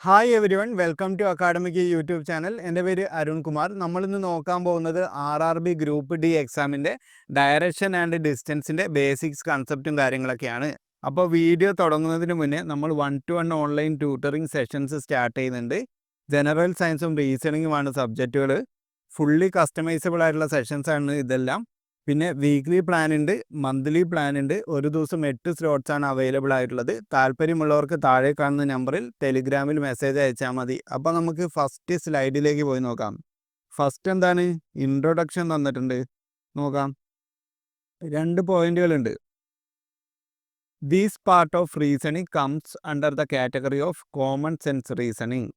Hi every one welcome two academic YouTube channel. എൻ്റെ പേര് അരുൺ കുമാർ. നമ്മളിന്ന് നോക്കാൻ പോകുന്നത് RRB ഗ്രൂപ്പ് ഡി എക്സാമിൻ്റെ ഡയറക്ഷൻ ആൻഡ് ഡിസ്റ്റൻസിൻ്റെ ബേസിക്സ് കൺസെപ്റ്റും കാര്യങ്ങളൊക്കെയാണ്. അപ്പോൾ വീഡിയോ തുടങ്ങുന്നതിന് മുന്നേ നമ്മൾ 1-to-1 online tutoring sessions start ചെയ്യുന്നുണ്ട്. ജനറൽ സയൻസും റീസണിങ്ങുമാണ് സബ്ജക്റ്റുകൾ. ഫുള്ളി കസ്റ്റമൈസബിൾ ആയിട്ടുള്ള സെഷൻസ് ആണ് ഇതെല്ലാം. പിന്നെ വീക്ക്ലി പ്ലാൻ ഉണ്ട്, മന്ത്ലി പ്ലാൻ ഉണ്ട്. ഒരു ദിവസം 8 സ്ലോട്ട്സ് ആണ് അവൈലബിൾ ആയിട്ടുള്ളത്. താല്പര്യമുള്ളവർക്ക് താഴെ കാണുന്ന നമ്പറിൽ ടെലിഗ്രാമിൽ മെസ്സേജ് അയച്ചാൽ മതി. അപ്പോൾ നമുക്ക് ഫസ്റ്റ് സ്ലൈഡിലേക്ക് പോയി നോക്കാം. ഫസ്റ്റ് എന്താണ്, ഇൻട്രൊഡക്ഷൻ തന്നിട്ടുണ്ട്. നോക്കാം, 2 പോയിന്റുകളുണ്ട്. These part of reasoning comes under the category of common sense reasoning.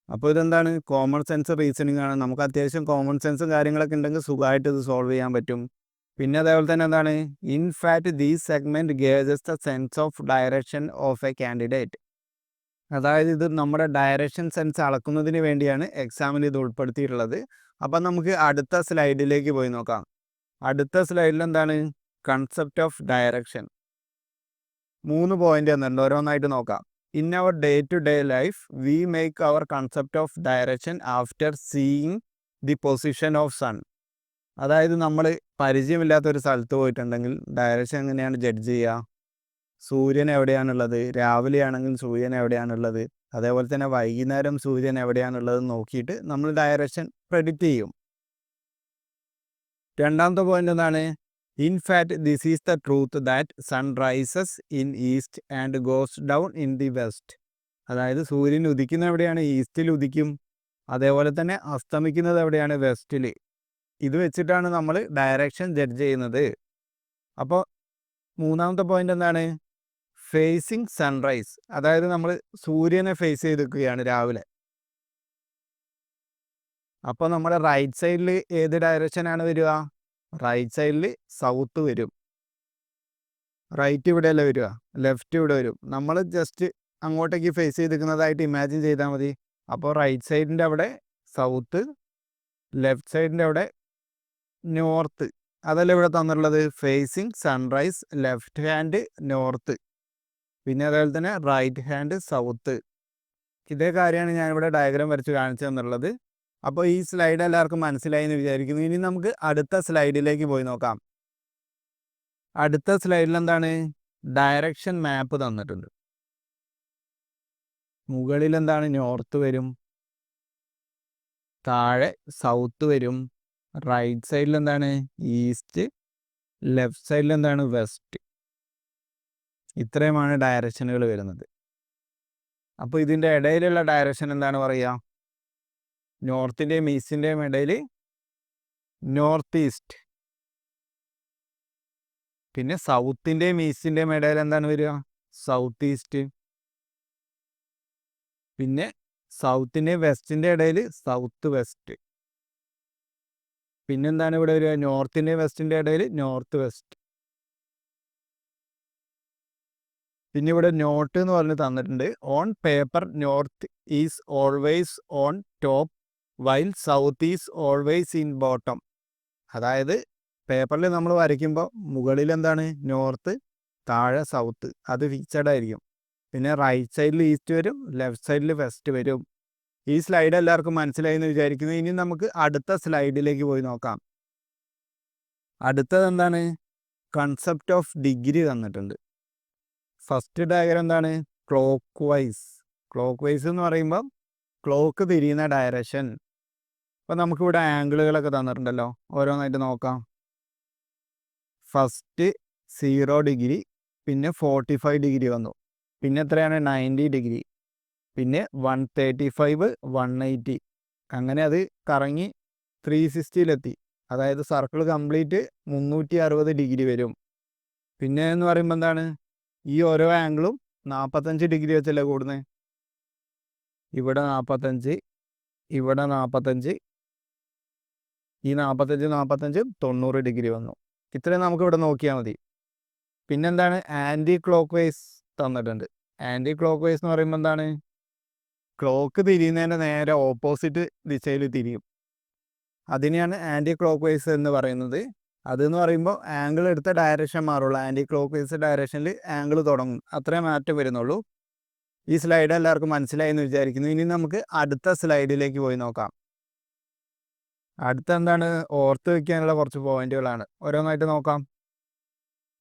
അപ്പോൾ ഇതെന്താണ്, കോമൺ സെൻസ് റീസണിങ് ആണ്. നമുക്ക് അത്യാവശ്യം കോമൺ സെൻസും കാര്യങ്ങളൊക്കെ ഉണ്ടെങ്കിൽ സുഖമായിട്ട് ഇത് സോൾവ് ചെയ്യാൻ പറ്റും. പിന്നെ അതേപോലെ തന്നെ എന്താണ്, in fact these segment gauges the sense of direction of A candidate. അതായത് ഇത് നമ്മുടെ ഡയറക്ഷൻ സെൻസ് അളക്കുന്നതിന് വേണ്ടിയാണ് എക്സാമിൽ ഇത് ഉൾപ്പെടുത്തിയിട്ടുള്ളത്. അപ്പം നമുക്ക് അടുത്ത സ്ലൈഡിലേക്ക് പോയി നോക്കാം. അടുത്ത സ്ലൈഡിൽ എന്താണ്, കൺസെപ്റ്റ് ഓഫ് ഡയറക്ഷൻ. 3 പോയിന്റ് തന്നിട്ടുണ്ട്, ഓരോന്നായിട്ട് നോക്കാം. In our day-to-day life, we make our concept of direction after seeing the position of sun. അതായത് നമ്മൾ പരിചയമില്ലാത്തൊരു സ്ഥലത്ത് പോയിട്ടുണ്ടെങ്കിൽ ഡയറക്ഷൻ എങ്ങനെയാണ് ജഡ്ജ് ചെയ്യുക? സൂര്യൻ എവിടെയാണുള്ളത്, രാവിലെ ആണെങ്കിൽ സൂര്യൻ എവിടെയാണുള്ളത്, അതേപോലെ തന്നെ വൈകുന്നേരം സൂര്യൻ എവിടെയാണുള്ളത് നോക്കിയിട്ട് നമ്മൾ ഡയറക്ഷൻ പ്രെഡിക്റ്റ് ചെയ്യും. രണ്ടാമത്തെ പോയിന്റ് എന്താണ്, in fact this is the truth that sun rises in east and goes down in the west. അതായത് സൂര്യൻ ഉദിക്കുന്ന എവിടെയാണ്, ഈസ്റ്റിൽ ഉദിക്കും. അതേപോലെ തന്നെ അസ്തമിക്കുന്നത് എവിടെയാണ്, വെസ്റ്റിൽ. ഇത് വെച്ചിട്ടാണ് നമ്മൾ ഡയറക്ഷൻ ജഡ്ജ് ചെയ്യുന്നത്. അപ്പോൾ മൂന്നാമത്തെ പോയിന്റ് എന്താണ്, ഫേസിങ് സൺറൈസ്. അതായത് നമ്മൾ സൂര്യനെ ഫേസ് ചെയ്ത് നിൽക്കുകയാണ് രാവിലെ. അപ്പോൾ നമ്മുടെ റൈറ്റ് സൈഡിൽ ഏത് ഡയറക്ഷനാണ് വരിക? റൈറ്റ് സൈഡിൽ സൗത്ത് വരും. റൈറ്റ് ഇവിടെയല്ല വരിക, ലെഫ്റ്റ് ഇവിടെ വരും. നമ്മൾ ജസ്റ്റ് അങ്ങോട്ടേക്ക് ഫേസ് ചെയ്തിരിക്കുന്നതായിട്ട് ഇമാജിൻ ചെയ്താൽ മതി. അപ്പോൾ റൈറ്റ് സൈഡിൻ്റെ അവിടെ സൗത്ത്, ലെഫ്റ്റ് സൈഡിൻ്റെ അവിടെ നോർത്ത്. അതല്ല ഇവിടെ തന്നിട്ടുള്ളത്, facing sunrise left hand north, പിന്നെ അതേപോലെ തന്നെ റൈറ്റ് ഹാൻഡ് സൗത്ത്. ഇതേ കാര്യമാണ് ഞാനിവിടെ ഡയഗ്രാം വരച്ച് കാണിച്ചു തന്നുള്ളത്. അപ്പോൾ ഈ സ്ലൈഡ് എല്ലാവർക്കും മനസ്സിലായി എന്ന് വിചാരിക്കുന്നു. ഇനി നമുക്ക് അടുത്ത സ്ലൈഡിലേക്ക് പോയി നോക്കാം. അടുത്ത സ്ലൈഡിൽ എന്താണ്, ഡയറക്ഷൻ മാപ്പ് തന്നിട്ടുണ്ട്. മുകളിൽ എന്താണ്, നോർത്ത് വരും, താഴെ സൗത്ത് വരും, റൈറ്റ് സൈഡിൽ എന്താണ്, ഈസ്റ്റ്, ലെഫ്റ്റ് സൈഡിൽ എന്താണ്, വെസ്റ്റ്. ഇത്രയുമാണ് ഡയറക്ഷനുകൾ വരുന്നത്. അപ്പോൾ ഇതിൻ്റെ ഇടയിലുള്ള ഡയറക്ഷൻ എന്താണ് പറയുക? നോർത്തിൻ്റെയും ഈസ്റ്റിൻ്റെയും ഇടയിൽ നോർത്ത് ഈസ്റ്റ്. പിന്നെ സൗത്തിൻ്റെയും ഈസ്റ്റിൻ്റെയും ഇടയിൽ എന്താണ് വരിക? South east. പിന്നെ സൗത്തിൻ്റെയും വെസ്റ്റിൻ്റെ ഇടയിൽ സൗത്ത് വെസ്റ്റ്. പിന്നെന്താണ് ഇവിടെ വരിക? നോർത്തിൻ്റെയും വെസ്റ്റിൻ്റെ ഇടയിൽ നോർത്ത് വെസ്റ്റ്. പിന്നെ ഇവിടെ നോട്ട് എന്ന് പറഞ്ഞ് തന്നിട്ടുണ്ട്. On paper north is always on top while south is always in bottom. അതായത് പേപ്പറിൽ നമ്മൾ വരയ്ക്കുമ്പോൾ മുകളിൽ എന്താണ്, നോർത്ത്, താഴെ സൗത്ത്, അത് ഫിക്സഡ് ആയിരിക്കും. പിന്നെ റൈറ്റ് സൈഡിൽ ഈസ്റ്റ് വരും, ലെഫ്റ്റ് സൈഡിൽ വെസ്റ്റ് വരും. ഈ സ്ലൈഡ് എല്ലാവർക്കും മനസ്സിലായി എന്ന് വിചാരിക്കുന്നു. ഇനി നമുക്ക് അടുത്ത സ്ലൈഡിലേക്ക് പോയി നോക്കാം. അടുത്തത് എന്താണ്, കൺസെപ്റ്റ് ഓഫ് ഡിഗ്രി തന്നിട്ടുണ്ട്. ഫസ്റ്റ് ഡയഗ്രം എന്താണ്, ക്ലോക്ക് വൈസ്. ക്ലോക്ക് വൈസ് എന്ന് പറയുമ്പോൾ ക്ലോക്ക് തിരിയുന്ന ഡയറക്ഷൻ. അപ്പോൾ നമുക്കിവിടെ ആംഗിളുകളൊക്കെ തന്നിട്ടുണ്ടല്ലോ, ഓരോന്നായിട്ട് നോക്കാം. ഫസ്റ്റ് 0 ഡിഗ്രി, പിന്നെ 45 ഡിഗ്രി വന്നു, പിന്നെ എത്രയാണ്, 90 ഡിഗ്രി, പിന്നെ 135, 180, അങ്ങനെ അത് കറങ്ങി 360-ലെത്തി. അതായത് സർക്കിൾ കംപ്ലീറ്റ് 360 ഡിഗ്രി വരും. പിന്നെ എന്ന് പറയുമ്പോൾ എന്താണ്, ഈ ഓരോ ആംഗിളും 45 ഡിഗ്രി വെച്ചല്ലേ കൂടുന്നത്. ഇവിടെ 45, ഇവിടെ 45, ഈ 45 90 ഡിഗ്രി വന്നു. ഇത്രയും നമുക്കിവിടെ നോക്കിയാൽ മതി. പിന്നെന്താണ്, ആൻറ്റി ക്ലോക്ക് വൈസ് തന്നിട്ടുണ്ട്. ആൻറ്റി ക്ലോക്ക് വൈസ് എന്ന് പറയുമ്പോൾ എന്താണ്, ക്ലോക്ക് തിരിയുന്നതിൻ്റെ നേരെ ഓപ്പോസിറ്റ് ദിശയിൽ തിരിയും. അതിനെയാണ് ആൻറ്റി ക്ലോക്ക് വൈസ് എന്ന് പറയുന്നത്. അതെന്ന് പറയുമ്പോൾ ആംഗിൾ എടുത്ത ഡയറക്ഷൻ മാറുള്ളൂ. ആൻറ്റി ക്ലോക്ക് വൈസ് ഡയറക്ഷനിൽ ആംഗിൾ തുടങ്ങും, അത്രേ മാറ്റം വരുന്നുള്ളൂ. ഈ സ്ലൈഡ് എല്ലാവർക്കും മനസ്സിലായി എന്ന് വിചാരിക്കുന്നു. ഇനി നമുക്ക് അടുത്ത സ്ലൈഡിലേക്ക് പോയി നോക്കാം. അടുത്ത എന്താണ്, ഓർത്ത് വയ്ക്കാനുള്ള കുറച്ച് പോയിന്റുകളാണ്. ഓരോന്നായിട്ട് നോക്കാം.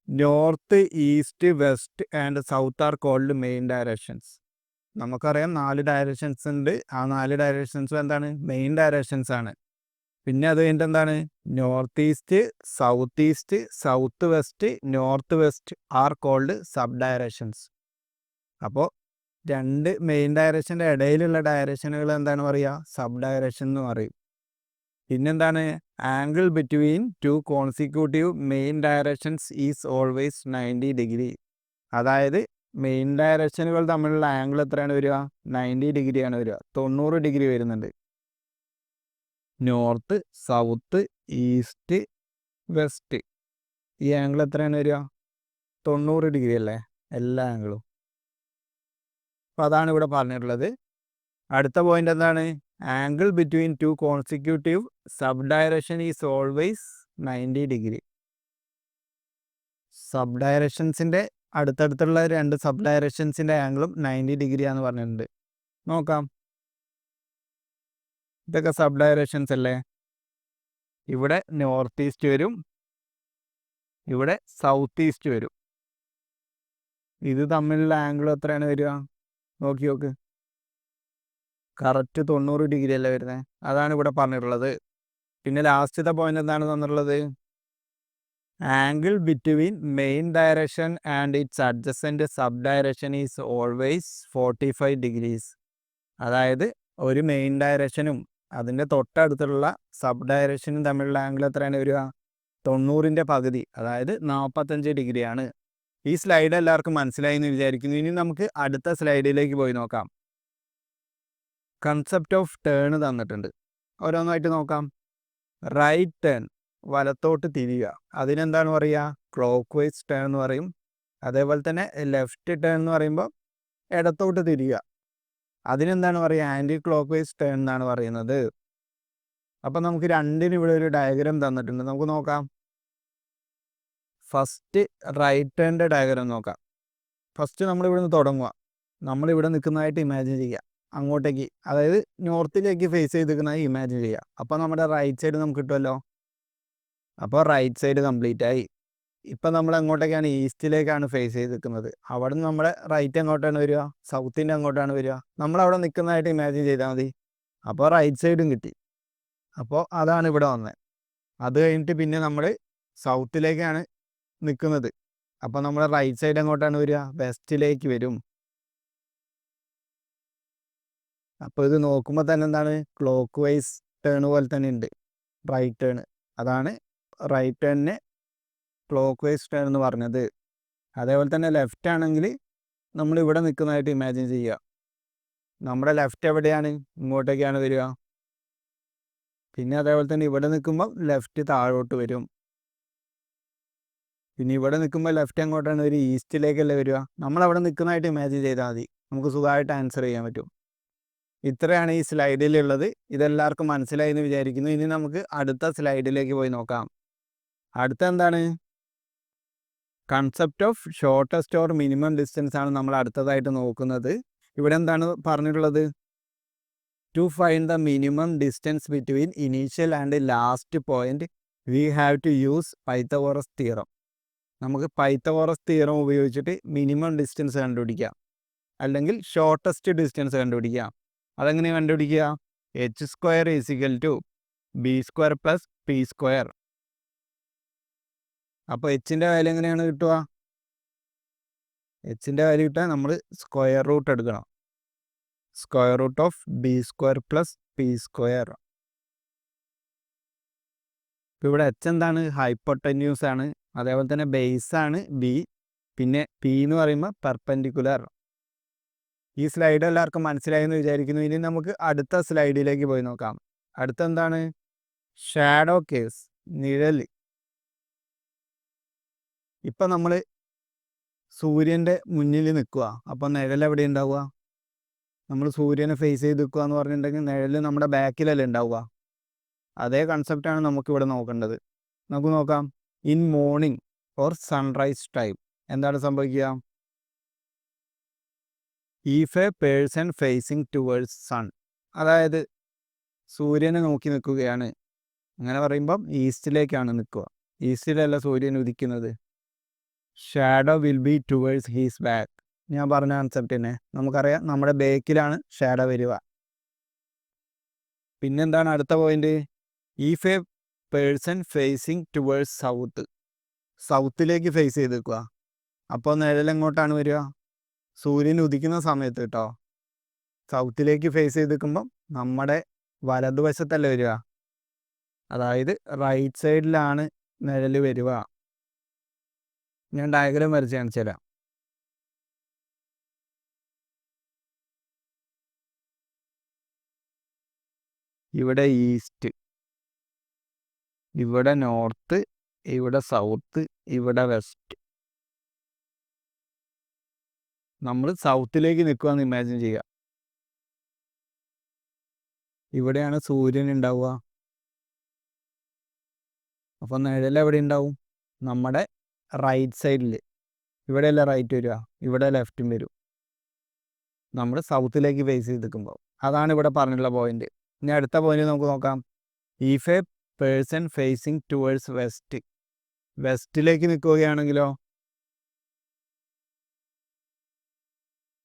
North, east, west and south are called main directions. നമുക്കറിയാം 4 ഡയറക്ഷൻസ് ഉണ്ട്. ആ 4 ഡയറക്ഷൻസും എന്താണ്, മെയിൻ ഡയറക്ഷൻസ് ആണ്. പിന്നെ അത് കഴിഞ്ഞിട്ട് എന്താണ്, north east, south west, north west are called sub directions. അപ്പോൾ 2 മെയിൻ ഡയറക്ഷൻ്റെ ഇടയിലുള്ള ഡയറക്ഷനുകൾ എന്താണ് പറയുക, സബ് ഡയറക്ഷൻ എന്ന് പറയും. പിന്നെന്താണ്, angle between 2 consecutive main directions is always 90 degree. അതായത് മെയിൻ ഡയറക്ഷനുകൾ തമ്മിലുള്ള ആംഗിൾ എത്രയാണ് വരിക, 90 ഡിഗ്രിയാണ് വരിക. 90 ഡിഗ്രി വരുന്നുണ്ട്. നോർത്ത്, സൗത്ത്, ഈസ്റ്റ്, വെസ്റ്റ്, ഈ ആംഗിൾ എത്രയാണ് വരിക, 90 ഡിഗ്രി അല്ലേ, എല്ലാ ആംഗിളും. അപ്പോൾ അതാണ് ഇവിടെ പറഞ്ഞിട്ടുള്ളത്. അടുത്ത പോയിന്റ് എന്താണ്, angle between 2 consecutive sub direction is always 90 degree. Sub ഡയറക്ഷൻസിൻ്റെ അടുത്തടുത്തുള്ള 2 സബ് ഡയറക്ഷൻസിൻ്റെ ആംഗിളും 90 ഡിഗ്രിയാന്ന് പറഞ്ഞിട്ടുണ്ട്. നോക്കാം. ഇതൊക്കെ സബ് ഡയറക്ഷൻസ് അല്ലേ. ഇവിടെ നോർത്ത് ഈസ്റ്റ് വരും, ഇവിടെ സൗത്ത് ഈസ്റ്റ് വരും. ഇത് തമ്മിലുള്ള ആംഗിൾ എത്രയാണ് വരിക, നോക്കി നോക്ക്. കറക്റ്റ് 90 ഡിഗ്രി അല്ലേ വരുന്നത്. അതാണ് ഇവിടെ പറഞ്ഞിട്ടുള്ളത്. പിന്നെ ലാസ്റ്റത്തെ പോയിന്റ് എന്താണ് തന്നിട്ടുള്ളത്, angle between main direction and it's adjacent sub direction is always 45 degrees. അതായത് ഒരു മെയിൻ ഡയറക്ഷനും അതിൻ്റെ തൊട്ടടുത്തുള്ള സബ് ഡയറക്ഷനും തമ്മിലുള്ള ആംഗിൾ എത്രയാണ് വരിക, 90ൻ്റെ പകുതി, അതായത് 45 ഡിഗ്രിയാണ്. ഈ സ്ലൈഡ് എല്ലാവർക്കും മനസ്സിലായി എന്ന് വിചാരിക്കുന്നു. ഇനി നമുക്ക് അടുത്ത സ്ലൈഡിലേക്ക് പോയി നോക്കാം. കൺസെപ്റ്റ് ഓഫ് ടേൺ തന്നിട്ടുണ്ട്. ഓരോന്നായിട്ട് നോക്കാം. റൈറ്റ് ടേൺ, വലത്തോട്ട് തിരിയുക, അതിനെന്താണ് പറയുക, ക്ലോക്ക് വൈസ് ടേൺ എന്ന് പറയും. അതേപോലെ തന്നെ ലെഫ്റ്റ് ടേൺ എന്ന് പറയുമ്പോൾ ഇടത്തോട്ട് തിരിയുക, അതിനെന്താണ് പറയുക, ആൻറ്റി ക്ലോക്ക് വൈസ് ടേൺ എന്നാണ് പറയുന്നത്. അപ്പം നമുക്ക് രണ്ടിനും ഇവിടെ ഒരു ഡയഗ്രാം തന്നിട്ടുണ്ട്, നമുക്ക് നോക്കാം. ഫസ്റ്റ് റൈറ്റ് ടേണിൻ്റെ ഡയഗ്രാം നോക്കാം. ഫസ്റ്റ് നമ്മളിവിടെ നിന്ന് തുടങ്ങുക. നമ്മളിവിടെ നിൽക്കുന്നതായിട്ട് ഇമാജിൻ ചെയ്യുക, അങ്ങോട്ടേക്ക്, അതായത് നോർത്തിലേക്ക് ഫേസ് ചെയ്ത് നിൽക്കുന്നതായി ഇമാജിൻ ചെയ്യുക. അപ്പോൾ നമ്മുടെ റൈറ്റ് സൈഡ് നമുക്ക് കിട്ടുമല്ലോ. അപ്പോൾ റൈറ്റ് സൈഡ് കംപ്ലീറ്റ് ആയി. ഇപ്പം നമ്മൾ എങ്ങോട്ടേക്കാണ്, ഈസ്റ്റിലേക്കാണ് ഫേസ് ചെയ്ത് നിൽക്കുന്നത്. അവിടെ നിന്ന് നമ്മുടെ റൈറ്റ് എങ്ങോട്ടാണ് വരിക, സൗത്തിൻ്റെ അങ്ങോട്ടാണ് വരിക. നമ്മളവിടെ നിൽക്കുന്നതായിട്ട് ഇമാജിൻ ചെയ്താൽ മതി. അപ്പോൾ റൈറ്റ് സൈഡും കിട്ടി. അപ്പോൾ അതാണ് ഇവിടെ വന്നത്. അത് കഴിഞ്ഞിട്ട് പിന്നെ നമ്മൾ സൗത്തിലേക്കാണ് നിൽക്കുന്നത്. അപ്പോൾ നമ്മുടെ റൈറ്റ് സൈഡ് എങ്ങോട്ടാണ് വരിക, വെസ്റ്റിലേക്ക് വരും. അപ്പോൾ ഇത് നോക്കുമ്പോൾ തന്നെ എന്താണ്, ക്ലോക്ക് വൈസ് ടേൺ പോലെ തന്നെ ഉണ്ട് റൈറ്റ് ടേൺ. അതാണ് റൈറ്റ് ടേണിനെ ക്ലോക്ക് വൈസ് ടേൺ എന്ന് പറഞ്ഞത്. അതേപോലെ തന്നെ ലെഫ്റ്റ് ആണെങ്കിൽ നമ്മൾ ഇവിടെ നിൽക്കുന്നതായിട്ട് ഇമാജിൻ ചെയ്യുക. നമ്മുടെ ലെഫ്റ്റ് എവിടെയാണ്, ഇങ്ങോട്ടേക്കാണ് വരിക. പിന്നെ അതേപോലെ തന്നെ ഇവിടെ നിൽക്കുമ്പോൾ ലെഫ്റ്റ് താഴോട്ട് വരും. പിന്നെ ഇവിടെ നിൽക്കുമ്പോൾ ലെഫ്റ്റ് എങ്ങോട്ടാണ് വരിക, ഈസ്റ്റിലേക്കല്ലേ വരിക. നമ്മളവിടെ നിൽക്കുന്നതായിട്ട് ഇമാജിൻ ചെയ്താൽ മതി, നമുക്ക് സുഖമായിട്ട് ആൻസർ ചെയ്യാൻ പറ്റും. ഇത്രയാണ് ഈ സ്ലൈഡിലുള്ളത്. ഇതെല്ലാവർക്കും മനസ്സിലായി എന്ന് വിചാരിക്കുന്നു. ഇനി നമുക്ക് അടുത്ത സ്ലൈഡിലേക്ക് പോയി നോക്കാം. അടുത്ത എന്താണ്, concept of shortest or minimum distance ആണ് നമ്മൾ അടുത്തതായിട്ട് നോക്കുന്നത്. ഇവിടെ എന്താണ് പറഞ്ഞിട്ടുള്ളത്, to find the minimum distance between initial and last point we have to use Pythagoras theorem. നമുക്ക് പൈത്തഗോറസ് തിയറം ഉപയോഗിച്ചിട്ട് മിനിമം ഡിസ്റ്റൻസ് കണ്ടുപിടിക്കാം, അല്ലെങ്കിൽ ഷോർട്ടസ്റ്റ് ഡിസ്റ്റൻസ് കണ്ടുപിടിക്കാം. അതെങ്ങനെ കണ്ടുപിടിക്കുക, H square is equal to B square plus P square. അപ്പോൾ എച്ചിൻ്റെ value എങ്ങനെയാണ് കിട്ടുക, എച്ചിൻ്റെ വാല്യൂ കിട്ടാൻ നമ്മൾ സ്ക്വയർ റൂട്ട് എടുക്കണം. Square root of B square plus P square. ഇപ്പോൾ ഇവിടെ എച്ച് എന്താണ്, ഹൈപ്പോട്ടന്യൂസ് ആണ്. അതേപോലെ തന്നെ ബേസ് ആണ് ബി. പിന്നെ പി എന്ന് പറയുമ്പോൾ പെർപെൻഡിക്കുലർ. ഈ സ്ലൈഡ് എല്ലാവർക്കും മനസ്സിലായി എന്ന് വിചാരിക്കുന്നു. ഇനി നമുക്ക് അടുത്ത സ്ലൈഡിലേക്ക് പോയി നോക്കാം. അടുത്ത എന്താണ്, ഷാഡോ കേസ്, നിഴൽ. ഇപ്പം നമ്മൾ സൂര്യൻ്റെ മുന്നിൽ നിൽക്കുക, അപ്പോൾ നിഴൽ എവിടെ ഉണ്ടാവുക, നമ്മൾ സൂര്യനെ ഫേസ് ചെയ്ത് നിൽക്കുക എന്ന് പറഞ്ഞിട്ടുണ്ടെങ്കിൽ നിഴൽ നമ്മുടെ ബാക്കിലല്ലേ ഉണ്ടാവുക. അതേ കൺസെപ്റ്റാണ് നമുക്കിവിടെ നോക്കേണ്ടത്. നമുക്ക് നോക്കാം. In morning or sunrise time എന്താണ് സംഭവിക്കുക, if a person facing towards sun, അതായത് സൂര്യനെ നോക്കി നിൽക്കുകയാണ്. അങ്ങനെ പറയുമ്പം ഈസ്റ്റിലേക്കാണ് നിൽക്കുക. ഈസ്റ്റിലല്ല സൂര്യൻ ഉദിക്കുന്നത്. Shadow will be towards his back. ഞാൻ പറഞ്ഞ കൺസെപ്റ്റ് തന്നെ നമുക്കറിയാം, നമ്മുടെ ബാക്കിലാണ് ഷാഡോ വരിക. പിന്നെന്താണ് അടുത്ത point? If a person facing towards south, സൗത്തിലേക്ക് ഫേസ് ചെയ്ത് നിൽക്കുക. അപ്പോൾ നിഴൽ എങ്ങോട്ടാണ് വരിക? സൂര്യൻ ഉദിക്കുന്ന സമയത്ത് കേട്ടോ. സൗത്തിലേക്ക് ഫേസ് ചെയ്ത് നിൽക്കുമ്പം നമ്മുടെ വലതുവശത്തല്ല വരിക, അതായത് റൈറ്റ് സൈഡിലാണ് നിഴൽ വരിക. ഞാൻ ഡയഗ്രാം വരച്ച് കാണിച്ചു തരാം. ഇവിടെ ഈസ്റ്റ്, ഇവിടെ നോർത്ത്, ഇവിടെ സൗത്ത്, ഇവിടെ വെസ്റ്റ്. നമ്മൾ സൗത്തിലേക്ക് നിൽക്കുകയെന്ന് ഇമാജിൻ ചെയ്യുക. ഇവിടെയാണ് സൂര്യൻ ഉണ്ടാവുക. അപ്പോൾ നിഴൽ എവിടെ ഉണ്ടാവും? നമ്മുടെ റൈറ്റ് സൈഡിൽ. ഇവിടെയല്ല റൈറ്റ് വരിക, ഇവിടെ ലെഫ്റ്റും വരും. നമ്മൾ സൗത്തിലേക്ക് ഫേസ് ചെയ്ത് നിൽക്കുമ്പോൾ. അതാണ് ഇവിടെ പറഞ്ഞിട്ടുള്ള പോയിന്റ്. ഇനി അടുത്ത പോയിന്റ് നമുക്ക് നോക്കാം. If a person facing towards west, വെസ്റ്റിലേക്ക് നിൽക്കുകയാണെങ്കിലോ?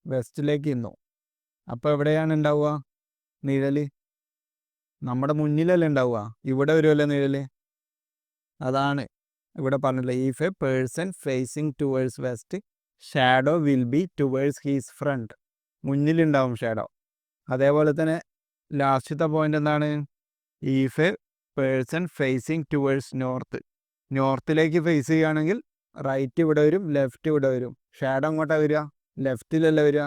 വെസ്റ്റിലേക്ക് നിന്നു. അപ്പോൾ എവിടെയാണ് ഉണ്ടാവുക നിഴല്? നമ്മുടെ മുന്നിലല്ലേ ഉണ്ടാവുക, ഇവിടെ വരുമല്ലോ നിഴല്. അതാണ് ഇവിടെ പറഞ്ഞില്ല. If a person facing towards west shadow will be towards his front. മുന്നിലുണ്ടാവും ഷാഡോ. അതേപോലെ തന്നെ ലാസ്റ്റത്തെ പോയിന്റ് എന്താണ്? If a person facing towards north, നോർത്തിലേക്ക് ഫേസ് ചെയ്യുകയാണെങ്കിൽ റൈറ്റ് ഇവിടെ വരും, ലെഫ്റ്റ് ഇവിടെ വരും. ഷാഡോ എങ്ങോട്ടാണ് വരിക? ലെഫ്റ്റിലല്ല വരിക.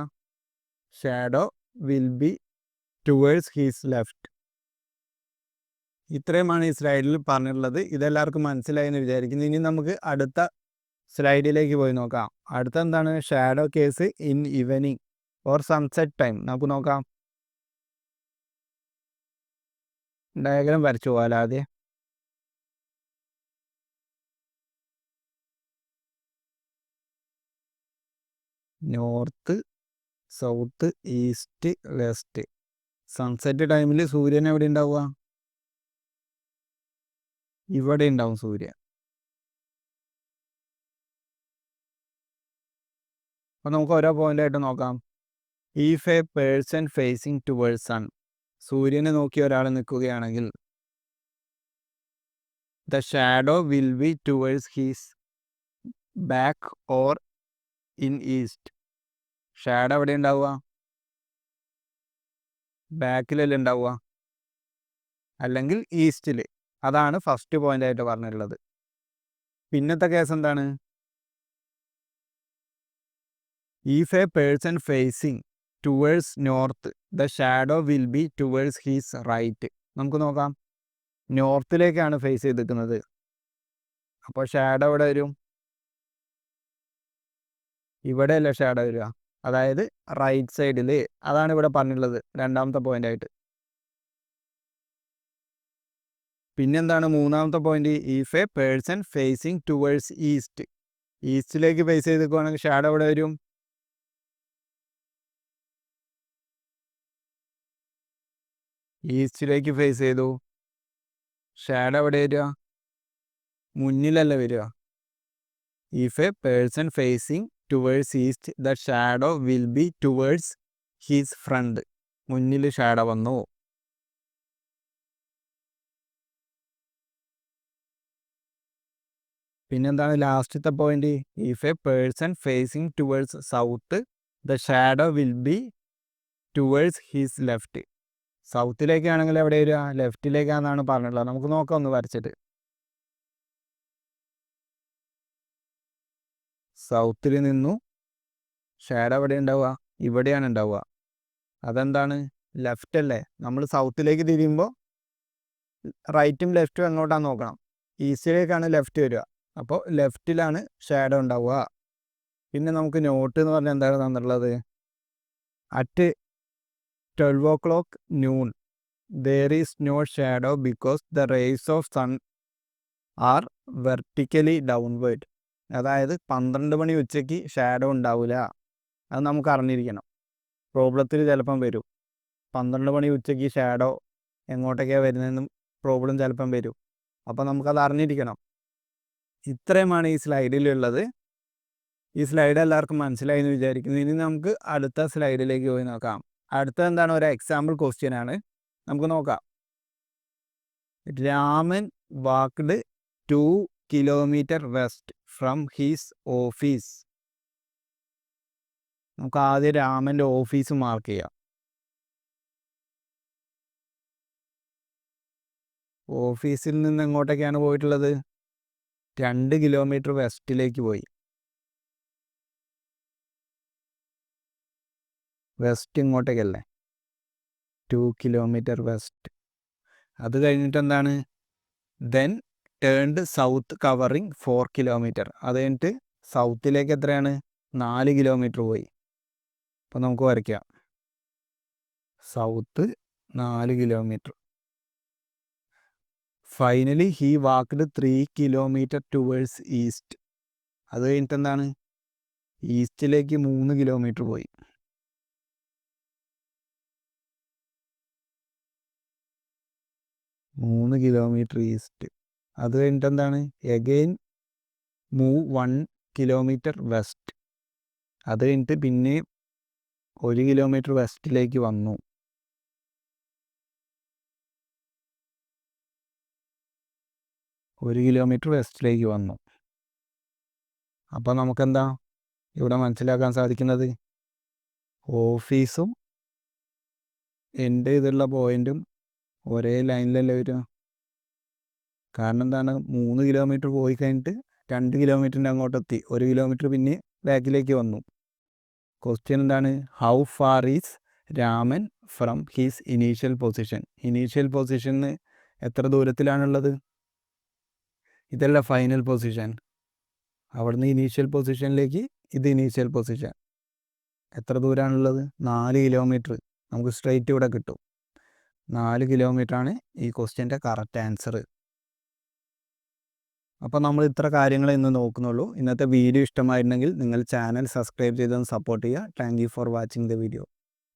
Shadow will be towards his left. ഇത്രയുമാണ് ഈ സ്ലൈഡിൽ പറഞ്ഞിട്ടുള്ളത്. ഇതെല്ലാവർക്കും മനസ്സിലായി എന്ന് വിചാരിക്കുന്നു. ഇനി നമുക്ക് അടുത്ത സ്ലൈഡിലേക്ക് പോയി നോക്കാം. അടുത്ത എന്താണ്? Shadow case in evening or sunset time. നമുക്ക് നോക്കാം. ഡയഗ്രാം വരച്ചു പോകാം ആദ്യം. North, south, east, west. Sunset ടൈമിൽ സൂര്യൻ എവിടെ ഉണ്ടാവുക? ഇവിടെ ഉണ്ടാവും സൂര്യൻ. അപ്പോൾ നമുക്ക് ഓരോ പോയിന്റായിട്ട് നോക്കാം. If a person facing towards sun, സൂര്യനെ നോക്കി ഒരാൾ നിൽക്കുകയാണെങ്കിൽ the shadow will be towards his back or in east. Shadow എവിടെ ഉണ്ടാവുക? ബാക്കിലല്ലേ ഉണ്ടാവുക, അല്ലെങ്കിൽ ഈസ്റ്റിൽ. അതാണ് ഫസ്റ്റ് പോയിന്റ് ആയിട്ട് പറഞ്ഞിട്ടുള്ളത്. പിന്നത്തെ കേസ് എന്താണ്? If a person facing towards north the shadow will be towards his right. നമുക്ക് നോക്കാം. നോർത്തിലേക്കാണ് ഫേസ് ചെയ്ത് നിൽക്കുന്നത്. അപ്പോൾ ഷാഡോ എവിടെ വരും? ഇവിടെയല്ല ഷാഡോ വരിക, അതായത് റൈറ്റ് സൈഡിൽ. അതാണ് ഇവിടെ പറഞ്ഞിട്ടുള്ളത് രണ്ടാമത്തെ പോയിന്റ് ആയിട്ട്. പിന്നെന്താണ് മൂന്നാമത്തെ point? If a person facing towards east, ഈസ്റ്റിലേക്ക് ഫേസ് ചെയ്ത് നിൽക്കുകയാണെങ്കിൽ ഷാഡോ എവിടെ വരും? ഈസ്റ്റിലേക്ക് ഫേസ് ചെയ്തു, ഷാഡോ എവിടെ വരിക? മുന്നിലല്ല വരിക. If a person facing towards east the shadow will be towards his front. മുന്നിൽ ഷാഡോ വന്നു. പിന്നെന്താണ് ലാസ്റ്റത്തെ point? If a person facing towards south the shadow will be towards his left. സൗത്തിലേക്കാണെങ്കിൽ എവിടെ വരിക? ലെഫ്റ്റിലേക്കാണെന്നാണ് പറഞ്ഞിട്ടുള്ളത്. നമുക്ക് നോക്കാം ഒന്ന് വരച്ചിട്ട്. സൗത്തിൽ നിന്നു ഷാഡോ എവിടെ ഉണ്ടാവുക? ഇവിടെയാണ് ഉണ്ടാവുക. അതെന്താണ്? ലെഫ്റ്റ് അല്ലേ? നമ്മൾ സൗത്തിലേക്ക് തിരിയുമ്പോൾ റൈറ്റും ലെഫ്റ്റും എങ്ങോട്ടാണ് നോക്കണം? ഈസ്റ്റിലേക്കാണ് ലെഫ്റ്റ് വരിക. അപ്പോൾ ലെഫ്റ്റിലാണ് ഷാഡോ ഉണ്ടാവുക. പിന്നെ നമുക്ക് നോട്ട് എന്ന് പറഞ്ഞാൽ എന്താണ് തന്നിട്ടുള്ളത്? At 12 o'clock noon there is no shadow because the rays of sun are vertically downward. അതായത് 12 മണി ഉച്ചയ്ക്ക് ഷാഡോ ഉണ്ടാവില്ല. അത് നമുക്ക് അറിഞ്ഞിരിക്കണം. പ്രോബ്ലത്തിൽ ചിലപ്പം വരും. 12 മണി ഉച്ചയ്ക്ക് ഷാഡോ എങ്ങോട്ടൊക്കെയാണ് വരുന്നതെന്നും പ്രോബ്ലം ചിലപ്പം വരും. അപ്പോൾ നമുക്കത് അറിഞ്ഞിരിക്കണം. ഇത്രയുമാണ് ഈ സ്ലൈഡിലുള്ളത്. ഈ സ്ലൈഡ് എല്ലാവർക്കും മനസ്സിലായി എന്ന് വിചാരിക്കുന്നു. ഇനി നമുക്ക് അടുത്ത സ്ലൈഡിലേക്ക് പോയി നോക്കാം. അടുത്ത എന്താണ്, ഒരു എക്സാമ്പിൾ ക്വസ്റ്റ്യൻ ആണ്. നമുക്ക് നോക്കാം. Raman walked 2 kilometre west from his office. നമുക്ക് ആദ്യം രാമൻ്റെ ഓഫീസ് മാർക്ക് ചെയ്യാം. ഓഫീസിൽ നിന്ന് എങ്ങോട്ടൊക്കെയാണ് പോയിട്ടുള്ളത്? 2 കിലോമീറ്റർ വെസ്റ്റിലേക്ക് പോയി. വെസ്റ്റ് ഇങ്ങോട്ടേക്കല്ലേ, 2 കിലോമീറ്റർ വെസ്റ്റ്. അത് കഴിഞ്ഞിട്ട് എന്താണ്, then turned south covering 4 kilometre. അത് കഴിഞ്ഞിട്ട് സൗത്തിലേക്ക് എത്രയാണ്, 4 കിലോമീറ്റർ പോയി. അപ്പോൾ നമുക്ക് വരയ്ക്കാം. South 4 kilometre. Finally he walked 3 kilometre towards east. അത് കഴിഞ്ഞിട്ട് എന്താണ്, ഈസ്റ്റിലേക്ക് 3 കിലോമീറ്റർ പോയി. 3 കിലോമീറ്റർ ഈസ്റ്റ്. അത് കഴിഞ്ഞിട്ട് എന്താണ്, എഗെയിൻ മൂവ് 1 കിലോമീറ്റർ വെസ്റ്റ്. അത് കഴിഞ്ഞിട്ട് പിന്നെ 1 കിലോമീറ്റർ വെസ്റ്റിലേക്ക് വന്നു. അപ്പോൾ നമുക്കെന്താ ഇവിടെ മനസ്സിലാക്കാൻ സാധിക്കുന്നത്, ഓഫീസും എൻ്റെ ഇതുള്ള പോയിന്റും ഒരേ ലൈനിലല്ലേ വരിക. കാരണം എന്താണ്, 3 കിലോമീറ്റർ പോയി കഴിഞ്ഞിട്ട് 2 കിലോമീറ്ററിൻ്റെ അങ്ങോട്ടെത്തി, 1 കിലോമീറ്റർ പിന്നെ ബാക്കിലേക്ക് വന്നു. ക്വസ്റ്റ്യൻ എന്താണ്, how far is Raman from his initial position. Initial പൊസിഷന് എത്ര ദൂരത്തിലാണുള്ളത്? ഇതല്ല ഫൈനൽ പൊസിഷൻ. അവിടുന്ന് ഇനീഷ്യൽ പൊസിഷനിലേക്ക് ഇത് ഇനീഷ്യൽ പൊസിഷൻ. എത്ര ദൂരമാണുള്ളത്? 4 കിലോമീറ്റർ. നമുക്ക് സ്ട്രെയിറ്റ് ഇവിടെ കിട്ടും. 4 കിലോമീറ്ററാണ് ഈ ക്വസ്റ്റ്യൻ്റെ കറക്റ്റ് ആൻസർ. അപ്പോൾ നമ്മൾ ഇത്ര കാര്യങ്ങൾ ഇന്ന് നോക്കുന്നുള്ളൂ. ഇന്നത്തെ വീഡിയോ ഇഷ്ടമായിരുന്നെങ്കിൽ നിങ്ങൾ ചാനൽ സബ്സ്ക്രൈബ് ചെയ്തൊന്ന് സപ്പോർട്ട് ചെയ്യുക. Thank you for watching the video.